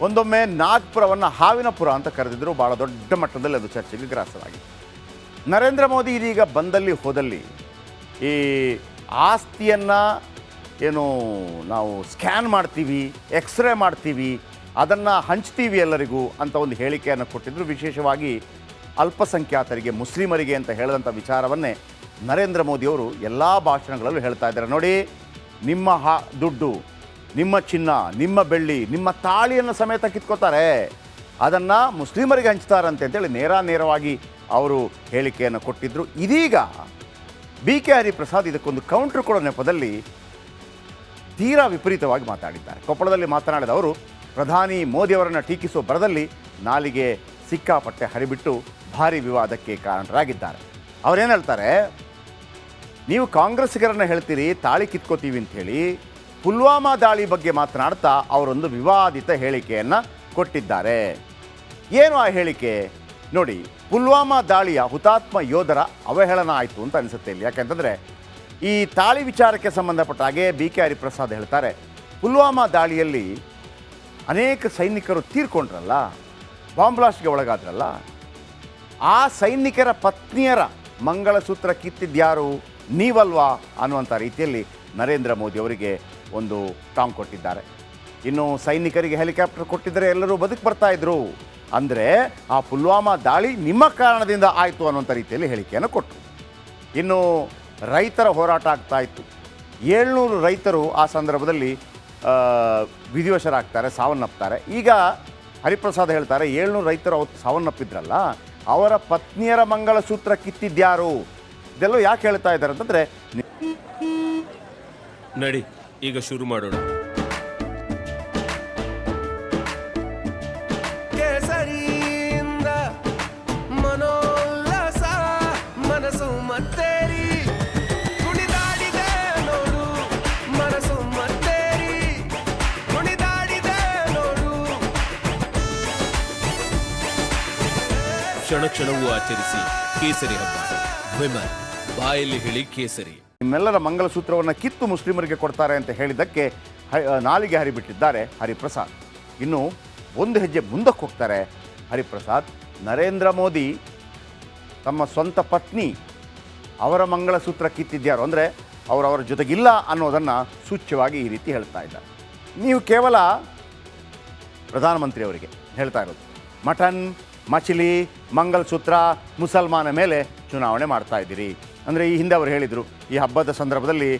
ಒಂದೊಮ್ಮೆ ನಾಗ್ಪುರವನ್ನು ಹಾವಿನಪುರ ಅಂತ ಕರೆದಿದ್ದರು. ಭಾಳ ದೊಡ್ಡ ಮಟ್ಟದಲ್ಲಿ ಅದು ಚರ್ಚೆಗೆ ಗ್ರಾಸವಾಗಿದೆ. ನರೇಂದ್ರ ಮೋದಿ ಇದೀಗ ಬಂದಲ್ಲಿ ಹೋದಲ್ಲಿ ಈ ಆಸ್ತಿಯನ್ನು ಏನು ನಾವು ಸ್ಕ್ಯಾನ್ ಮಾಡ್ತೀವಿ, ಎಕ್ಸ್ರೇ ಮಾಡ್ತೀವಿ, ಅದನ್ನು ಹಂಚ್ತೀವಿ ಎಲ್ಲರಿಗೂ ಅಂತ ಒಂದು ಹೇಳಿಕೆಯನ್ನು ಕೊಟ್ಟಿದ್ದರು. ವಿಶೇಷವಾಗಿ ಅಲ್ಪಸಂಖ್ಯಾತರಿಗೆ, ಮುಸ್ಲಿಮರಿಗೆ ಅಂತ ಹೇಳಿದಂಥ ವಿಚಾರವನ್ನೇ ನರೇಂದ್ರ ಮೋದಿಯವರು ಎಲ್ಲ ಭಾಷಣಗಳಲ್ಲೂ ಹೇಳ್ತಾ ಇದ್ದಾರೆ. ನೋಡಿ, ನಿಮ್ಮ ದುಡ್ಡು, ನಿಮ್ಮ ಚಿನ್ನ, ನಿಮ್ಮ ಬೆಳ್ಳಿ, ನಿಮ್ಮ ತಾಳಿಯನ್ನು ಸಮೇತ ಕಿತ್ಕೋತಾರೆ, ಅದನ್ನು ಮುಸ್ಲಿಮರಿಗೆ ಹಂಚ್ತಾರಂತೆ ಅಂತೇಳಿ ನೇರವಾಗಿ ಅವರು ಹೇಳಿಕೆಯನ್ನು ಕೊಟ್ಟಿದ್ದರು. ಇದೀಗ BK ಹರಿಪ್ರಸಾದ್ ಇದಕ್ಕೊಂದು ಕೌಂಟ್ರ್ ಕೊಡೋ ನೆಪದಲ್ಲಿ ತೀರಾ ವಿಪರೀತವಾಗಿ ಮಾತಾಡಿದ್ದಾರೆ. ಕೊಪ್ಪಳದಲ್ಲಿ ಮಾತನಾಡಿದ ಅವರು ಪ್ರಧಾನಿ ಮೋದಿಯವರನ್ನು ಟೀಕಿಸುವ ಬರದಲ್ಲಿ ನಾಲಿಗೆ ಸಿಕ್ಕಾಪಟ್ಟೆ ಹರಿಬಿಟ್ಟು ಭಾರಿ ವಿವಾದಕ್ಕೆ ಕಾರಣರಾಗಿದ್ದಾರೆ. ಅವರೇನು ಹೇಳ್ತಾರೆ, ನೀವು ಕಾಂಗ್ರೆಸ್ಸಿಗರನ್ನು ಹೇಳ್ತೀರಿ ತಾಳಿ ಕಿತ್ಕೋತೀವಿ ಅಂಥೇಳಿ, ಪುಲ್ವಾಮಾ ದಾಳಿ ಬಗ್ಗೆ ಮಾತನಾಡ್ತಾ ಅವರೊಂದು ವಿವಾದಿತ ಹೇಳಿಕೆಯನ್ನು ಕೊಟ್ಟಿದ್ದಾರೆ. ಏನು ಆ ಹೇಳಿಕೆ ನೋಡಿ, ಪುಲ್ವಾಮಾ ದಾಳಿಯ ಹುತಾತ್ಮ ಯೋಧರ ಅವಹೇಳನ ಆಯಿತು ಅಂತ ಅನಿಸುತ್ತೆ ಇಲ್ಲಿ. ಯಾಕೆಂತಂದರೆ ಈ ತಾಳಿ ವಿಚಾರಕ್ಕೆ ಸಂಬಂಧಪಟ್ಟ ಹಾಗೆ BK ಹರಿಪ್ರಸಾದ್ ಹೇಳ್ತಾರೆ, ಪುಲ್ವಾಮಾ ದಾಳಿಯಲ್ಲಿ ಅನೇಕ ಸೈನಿಕರು ತೀರ್ಕೊಂಡ್ರಲ್ಲ, ಬಾಂಬ್ ಬ್ಲಾಸ್ಟ್ಗೆ ಒಳಗಾದ್ರಲ್ಲ, ಆ ಸೈನಿಕರ ಪತ್ನಿಯರ ಮಂಗಳಸೂತ್ರ ಕಿತ್ತಿದ್ಯಾರು, ನೀವಲ್ವಾ ಅನ್ನುವಂಥ ರೀತಿಯಲ್ಲಿ ನರೇಂದ್ರ ಮೋದಿ ಅವರಿಗೆ ಒಂದು ಟಾಂಗ್ ಕೊಟ್ಟಿದ್ದಾರೆ. ಇನ್ನು ಸೈನಿಕರಿಗೆ ಹೆಲಿಕಾಪ್ಟರ್ ಕೊಟ್ಟಿದ್ದರೆ ಎಲ್ಲರೂ ಬದುಕು ಬರ್ತಾಯಿದ್ರು, ಅಂದರೆ ಆ ಪುಲ್ವಾಮಾ ದಾಳಿ ನಿಮ್ಮ ಕಾರಣದಿಂದ ಆಯಿತು ಅನ್ನುವಂಥ ರೀತಿಯಲ್ಲಿ ಹೇಳಿಕೆಯನ್ನು ಕೊಟ್ಟರು. ಇನ್ನು ರೈತರ ಹೋರಾಟ ಆಗ್ತಾ ಇತ್ತು. 700 ರೈತರು ಆ ಸಂದರ್ಭದಲ್ಲಿ ವಿಧಿವಶರಾಗ್ತಾರೆ, ಸಾವನ್ನಪ್ತಾರೆ. ಈಗ ಹರಿಪ್ರಸಾದ್ ಹೇಳ್ತಾರೆ, 700 ರೈತರು ಅವತ್ತು ಸಾವನ್ನಪ್ಪಿದ್ರಲ್ಲ, ಅವರ ಪತ್ನಿಯರ ಮಂಗಳಸೂತ್ರ ಕಿತ್ತಿದ್ಯಾರು, ಇದೆಲ್ಲ ಯಾಕೆ ಹೇಳ್ತಾ ಇದ್ದಾರೆ ಅಂತಂದರೆ, ನಡಿ ಈಗ ಶುರು ಮಾಡೋಣ. ಮನೋಲ್ಲಾಸ ಮನಸ್ಸು ಮತ್ತೇರಿ ಕುಣಿದಾಡಿದೆ ನೋಡು, ಮನಸ್ಸು ಮತ್ತೇರಿ ಕುಣಿದಾಡಿದೆ ನೋಡು. ಕ್ಷಣ ಕ್ಷಣವೂ ಆಚರಿಸಿ ಕೇಸರಿ ಹಬ್ಬ. ವಿಮಲ್ ಬಾಯಲ್ಲಿ ಹೇಳಿ ಕೇಸರಿ. ನಿಮ್ಮೆಲ್ಲರ ಮಂಗಲಸೂತ್ರವನ್ನು ಕಿತ್ತು ಮುಸ್ಲಿಮರಿಗೆ ಕೊಡ್ತಾರೆ ಅಂತ ಹೇಳಿದ್ದಕ್ಕೆ ನಾಲಿಗೆ ಹರಿಬಿಟ್ಟಿದ್ದಾರೆ ಹರಿಪ್ರಸಾದ್. ಇನ್ನು ಒಂದು ಹೆಜ್ಜೆ ಮುಂದಕ್ಕೆ ಹೋಗ್ತಾರೆ ಹರಿಪ್ರಸಾದ್. ನರೇಂದ್ರ ಮೋದಿ ತಮ್ಮ ಸ್ವಂತ ಪತ್ನಿ ಅವರ ಮಂಗಳಸೂತ್ರ ಕಿತ್ತಿದ್ಯಾರು, ಅಂದರೆ ಅವರವರ ಜೊತೆಗಿಲ್ಲ ಅನ್ನೋದನ್ನು ಸೂಚ್ಯವಾಗಿ ಈ ರೀತಿ ಹೇಳ್ತಾ ಇದ್ದಾರೆ. ನೀವು ಕೇವಲ ಪ್ರಧಾನಮಂತ್ರಿಯವರಿಗೆ ಹೇಳ್ತಾ ಇರೋದು, ಮಟನ್, ಮಚಿಲಿ, ಮಂಗಲಸೂತ್ರ, ಮುಸಲ್ಮಾನ ಮೇಲೆ ಚುನಾವಣೆ ಮಾಡ್ತಾ ಇದ್ದೀರಿ. ಅಂದರೆ ಈ ಹಿಂದೆ ಅವರು ಹೇಳಿದರು, ಈ ಹಬ್ಬದ ಸಂದರ್ಭದಲ್ಲಿ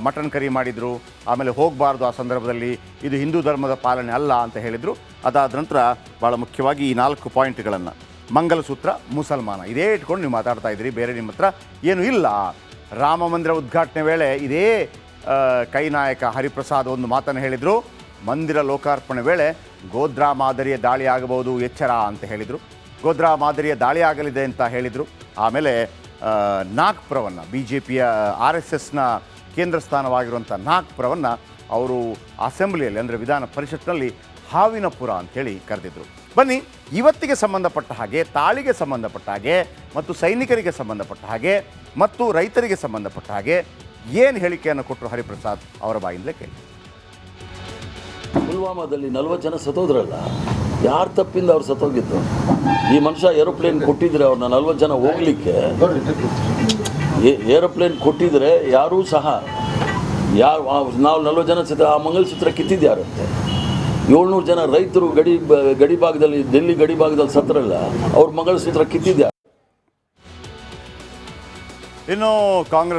ಮಟನ್ ಕರಿ ಮಾಡಿದರು, ಆಮೇಲೆ ಹೋಗಬಾರ್ದು, ಆ ಸಂದರ್ಭದಲ್ಲಿ ಇದು ಹಿಂದೂ ಧರ್ಮದ ಪಾಲನೆ ಅಲ್ಲ ಅಂತ ಹೇಳಿದರು. ಅದಾದ ನಂತರ ಭಾಳ ಮುಖ್ಯವಾಗಿ ಈ 4 ಪಾಯಿಂಟ್ಗಳನ್ನು, ಮಂಗಲಸೂತ್ರ, ಮುಸಲ್ಮಾನ, ಇದೇ ಇಟ್ಕೊಂಡು ನೀವು ಮಾತಾಡ್ತಾ ಇದ್ದೀರಿ, ಬೇರೆ ನಿಮ್ಮ ಹತ್ರ ಏನೂ ಇಲ್ಲ. ರಾಮ ಮಂದಿರ ಉದ್ಘಾಟನೆ ವೇಳೆ ಇದೇ ಕೈ ನಾಯಕ ಹರಿಪ್ರಸಾದ್ ಒಂದು ಮಾತನ್ನು ಹೇಳಿದರು, ಮಂದಿರ ಲೋಕಾರ್ಪಣೆ ವೇಳೆ ಗೋಧ್ರಾ ಮಾದರಿಯ ದಾಳಿ ಆಗಬಹುದು, ಎಚ್ಚರ ಅಂತ ಹೇಳಿದರು. ಗೋಧ್ರಾ ಮಾದರಿಯ ದಾಳಿ ಆಗಲಿದೆ ಅಂತ ಹೇಳಿದರು. ಆಮೇಲೆ ನಾಗ್ಪುರವನ್ನು, BJPಯ RSSನ ಕೇಂದ್ರ ಸ್ಥಾನವಾಗಿರುವಂಥ ನಾಗ್ಪುರವನ್ನು ಅವರು ಅಸೆಂಬ್ಲಿಯಲ್ಲಿ, ಅಂದರೆ ವಿಧಾನ ಪರಿಷತ್ನಲ್ಲಿ ಹಾವಿನಪುರ ಅಂಥೇಳಿ ಕರೆದಿದ್ದರು. ಬನ್ನಿ, ಇವತ್ತಿಗೆ ಸಂಬಂಧಪಟ್ಟ ಹಾಗೆ, ತಾಳಿಗೆ ಸಂಬಂಧಪಟ್ಟ ಹಾಗೆ, ಮತ್ತು ಸೈನಿಕರಿಗೆ ಸಂಬಂಧಪಟ್ಟ ಹಾಗೆ, ಮತ್ತು ರೈತರಿಗೆ ಸಂಬಂಧಪಟ್ಟ ಹಾಗೆ ಏನು ಹೇಳಿಕೆಯನ್ನು ಕೊಟ್ಟರು ಹರಿಪ್ರಸಾದ್ ಅವರ ಬಾಯಿಂದಲೇ ಕೇಳಿ. ಪುಲ್ವಾಮಾದಲ್ಲಿ 40 ಜನ ಸತ್ತೋದ್ರಲ್ಲ, ಯಾರು ತಪ್ಪಿಂದ ಅವ್ರು ಸತ್ತೋಗಿದ್ದು? ಈ ಮನುಷ್ಯ ಏರೋಪ್ಲೇನ್ ಕೊಟ್ಟಿದ್ರೆ ಅವ್ರನ್ನ 40 ಜನ ಹೋಗ್ಲಿಕ್ಕೆ, ಏರೋಪ್ಲೇನ್ ಕೊಟ್ಟಿದ್ರೆ ಯಾರೂ ಸಹ ನಾವು 40 ಜನ ಸತ್ತ, ಆ ಮಂಗಲಸೂತ್ರ ಕಿತ್ತಿದ್ಯಾರಂತೆ. 700 ಜನ ರೈತರು ಗಡಿ ಭಾಗದಲ್ಲಿ, ಡೆಲ್ಲಿ ಗಡಿ ಭಾಗದಲ್ಲಿ ಸತ್ತರಲ್ಲ, ಅವ್ರ ಮಂಗಲಸೂತ್ರ ಕಿತ್ತಿದ್ಯಾರು. ಇನ್ನು ಕಾಂಗ್ರೆಸ್